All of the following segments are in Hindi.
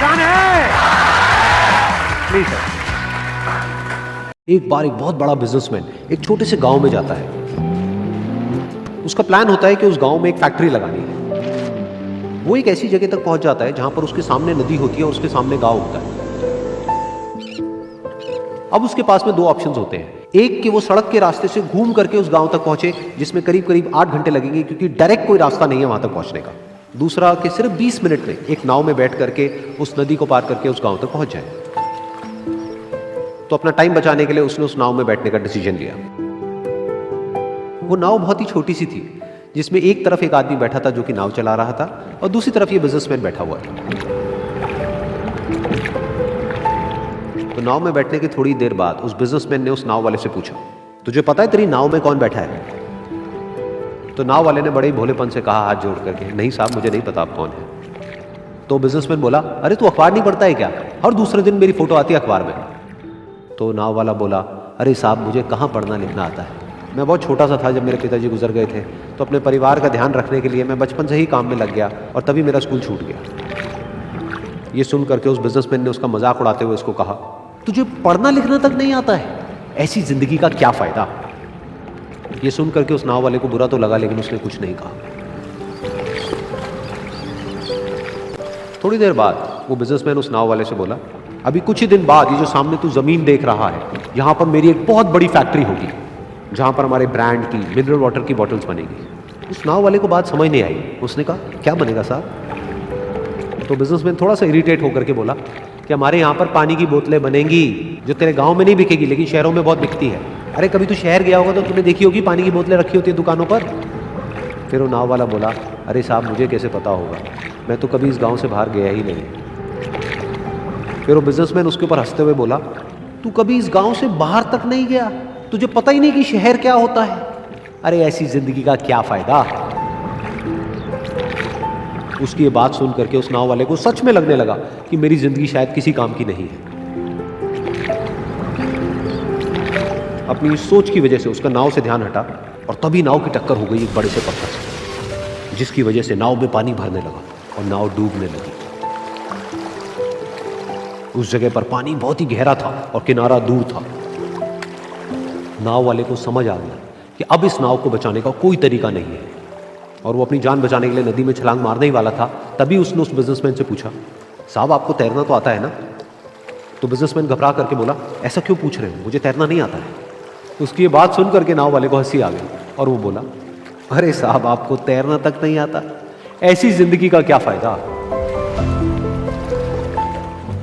परेशान है? Please sir. एक बार एक बहुत बड़ा बिजनेसमैन एक छोटे से गांव में जाता है। उसका प्लान होता है कि उस गांव में एक फैक्ट्री लगानी है। वो एक ऐसी जगह तक पहुंच जाता है जहां पर उसके सामने नदी होती है और उसके सामने गांव होता है। अब उसके पास में दो ऑप्शंस होते हैं। एक कि वो सड़क के रास्ते से घूम करके उस गांव तक पहुंचे, जिसमें करीब करीब 8 घंटे लगेंगे, क्योंकि डायरेक्ट कोई रास्ता नहीं है वहां तक पहुंचने का। दूसरा कि सिर्फ 20 मिनट में एक नाव में बैठ करके उस नदी को पार करके उस गांव तक पहुंच जाए। तो अपना टाइम बचाने के लिए उसने उस नाव में बैठने का डिसीजन लिया। वो नाव बहुत ही छोटी सी थी, जिसमें एक तरफ एक आदमी बैठा था जो कि नाव चला रहा था और दूसरी तरफ ये बिजनेसमैन बैठा हुआ था। तो नाव में बैठने की थोड़ी देर बाद उस बिजनेसमैन ने उस नाव वाले से पूछा, तुझे पता है तेरी नाव में कौन बैठा है? तो नाव वाले ने बड़े ही भोलेपन से कहा हाथ जोड़ करके, नहीं साहब मुझे नहीं पता आप कौन है। तो बिजनेसमैन बोला, अरे तू अखबार नहीं पढ़ता है क्या? हर दूसरे दिन मेरी फोटो आती है अखबार में। तो नाव वाला बोला, अरे साहब मुझे कहाँ पढ़ना लिखना आता है, मैं बहुत छोटा सा था जब मेरे पिताजी गुजर गए थे, तो अपने परिवार का ध्यान रखने के लिए मैं बचपन से ही काम में लग गया और तभी मेरा स्कूल छूट गया। ये सुन करके उस बिजनेसमैन ने उसका मजाक उड़ाते हुए उसको कहा, तुझे पढ़ना लिखना तक नहीं आता है, ऐसी जिंदगी का क्या फायदा? ये सुन करके उस नाव वाले को बुरा तो लगा, लेकिन उसने कुछ नहीं कहा। थोड़ी देर बाद वो बिजनेसमैन उस नाव वाले से बोला, अभी कुछ ही दिन बाद ये जो सामने तू जमीन देख रहा है, यहां पर मेरी एक बहुत बड़ी फैक्ट्री होगी जहां पर हमारे ब्रांड की मिनरल वाटर की बॉटल्स बनेगी। उस नाव वाले को बात समझ नहीं आई। उसने कहा, क्या बनेगा साहब? तो बिजनेसमैन थोड़ा सा इरिटेट होकर के बोला कि हमारे यहाँ पर पानी की बोतलें बनेंगी जो तेरे गांव में नहीं बिकेगी लेकिन शहरों में बहुत बिकती है। अरे कभी तू शहर गया होगा तो तूने देखी होगी पानी की बोतलें रखी होती है दुकानों पर। फिर वो नाव वाला बोला, अरे साहब मुझे कैसे पता होगा, मैं तो कभी इस गाँव से बाहर गया ही नहीं। फिर वो बिजनेसमैन उसके ऊपर हंसते हुए बोला, तू कभी इस गाँव से बाहर तक नहीं गया, तुझे पता ही नहीं कि शहर क्या होता है? अरे ऐसी जिंदगी का क्या फायदा? उसकी ये बात सुन करके उस नाव वाले को सच में लगने लगा कि मेरी जिंदगी शायद किसी काम की नहीं है। अपनी सोच की वजह से उसका नाव से ध्यान हटा और तभी नाव की टक्कर हो गई एक बड़े से पत्थर से, जिसकी वजह से नाव में पानी भरने लगा और नाव डूबने लगी। उस जगह पर पानी बहुत ही गहरा था और किनारा दूर था। नाव वाले को समझ आ गया कि अब इस नाव को बचाने का कोई तरीका नहीं है और वो अपनी जान बचाने के लिए नदी में छलांग मारने ही वाला था। तभी उसने उस बिजनेसमैन से पूछा, साहब आपको तैरना तो आता है ना? तो बिजनेसमैन घबरा करके बोला, ऐसा क्यों पूछ रहे हो, मुझे तैरना नहीं आता है। उसकी ये बात सुन करके नाव वाले को हंसी आ गई और वो बोला, अरे साहब आपको तैरना तक नहीं आता, ऐसी जिंदगी का क्या फायदा?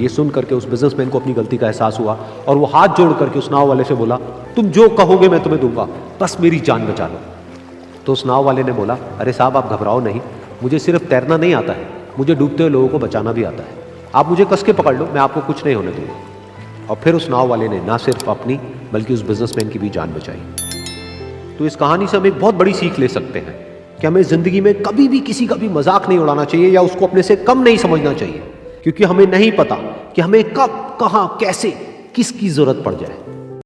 ये सुन करके उस बिजनेसमैन को अपनी गलती का एहसास हुआ और वो हाथ जोड़ करके उस नाव वाले से बोला, तुम जो कहोगे मैं तुम्हें दूंगा, बस मेरी जान बचा लो। तो उस नाव वाले ने बोला, अरे साहब आप घबराओ नहीं, मुझे सिर्फ तैरना नहीं आता है, मुझे डूबते हुए लोगों को बचाना भी आता है। आप मुझे कस के पकड़ लो, मैं आपको कुछ नहीं होने दूंगा। और फिर उस नाव वाले ने ना सिर्फ अपनी बल्कि उस बिजनेसमैन की भी जान बचाई। तो इस कहानी से हम एक बहुत बड़ी सीख ले सकते हैं कि हमें जिंदगी में कभी भी किसी का भी मजाक नहीं उड़ाना चाहिए या उसको अपने से कम नहीं समझना चाहिए, क्योंकि हमें नहीं पता कि हमें कब, कहां, कैसे, किसकी जरूरत पड़ जाए।